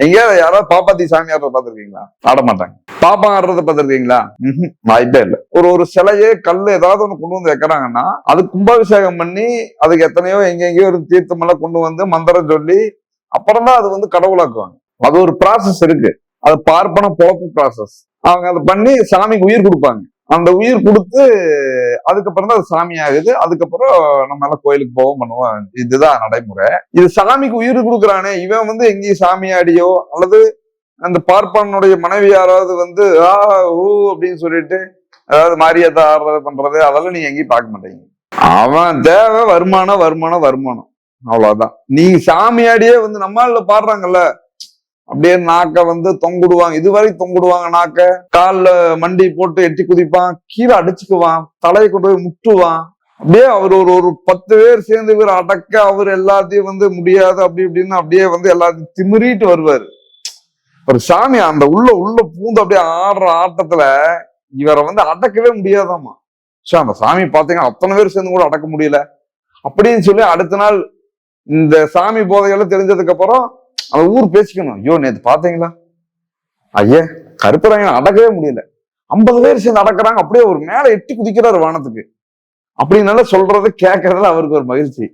எங்கேயாவது யாராவது பாப்பாத்தி சாமி ஆடுறத பாத்திருக்கீங்களா? ஆட மாட்டாங்க. பாப்பா ஆடுறத பாத்திருக்கீங்களா? வாய்ப்பே இல்லை. ஒரு சிலையே கல்லு ஏதாவது ஒண்ணு கொண்டு வந்து வைக்கிறாங்கன்னா அது கும்பாபிஷேகம் பண்ணி அதுக்கு எத்தனையோ எங்கெங்கயோ ஒரு தீர்த்தம் எல்லாம் கொண்டு வந்து மந்திரம் சொல்லி அப்புறம் தான் அது வந்து கடவுளாக்குவாங்க. அது ஒரு ப்ராசஸ் இருக்கு. அது பார்ப்பன பொழப்பு ப்ராசஸ். அவங்க அதை பண்ணி சாமிக்கு உயிர் கொடுப்பாங்க. அந்த உயிர் கொடுத்து அதுக்கப்புறம் தான் அது சாமி ஆகுது. அதுக்கப்புறம் நம்ம எல்லாம் கோயிலுக்கு போவோம் பண்ணுவோம். இதுதான் நடைமுறை. இது சாமிக்கு உயிர் கொடுக்குறானே இவன் வந்து எங்கேயும் சாமியாடியோ அல்லது அந்த பார்ப்பனுடைய மனைவி யாராவது வந்து ஊ அப்படின்னு சொல்லிட்டு அதாவது மாரியாத்தா ஆடுறது பண்றது அதெல்லாம் நீங்க எங்கேயும் பார்க்க மாட்டீங்க. அவன் தேவை வருமானம் வருமானம் வருமானம், அவ்வளவுதான். நீ சாமியாடியே வந்து நம்மால பாடுறாங்கல்ல அப்படியே நாக்க வந்து தொங்குடுவாங்க, இதுவரை தொங்குடுவாங்க. நாக்க கால்ல மண்டி போட்டு எட்டி குதிப்பான், கீழே அடிச்சுக்குவான், தலையை கொண்டு போய் முட்டுவான். அப்படியே அவர் ஒரு 10 பேர் சேர்ந்து இவர் அடக்க அவர் எல்லாத்தையும் வந்து முடியாது அப்படி இப்படின்னு அப்படியே வந்து எல்லாத்தையும் திமிரிட்டு வருவாரு. ஒரு சாமி அந்த உள்ள பூந்து அப்படியே ஆடுற ஆட்டத்துல இவரை வந்து அடக்கவே முடியாதாமா. அந்த சாமி பாத்தீங்கன்னா அத்தனை பேர் சேர்ந்து கூட அடக்க முடியல அப்படின்னு சொல்லி அடுத்த நாள் இந்த சாமி போதைகள் தெரிஞ்சதுக்கு அப்புறம் அந்த ஊர் பேசிக்கணும். ஐயோ நேத்து பாத்தீங்களா ஐயா கருப்புறாங்க அடக்கவே முடியல, 50 பேர் சேர்ந்து அடக்குறாங்க, அப்படியே ஒரு மேல எட்டி குதிக்கிறாரு வானத்துக்கு அப்படின்னு சொல்றது கேட்கறதுல அவருக்கு ஒரு மகிழ்ச்சி.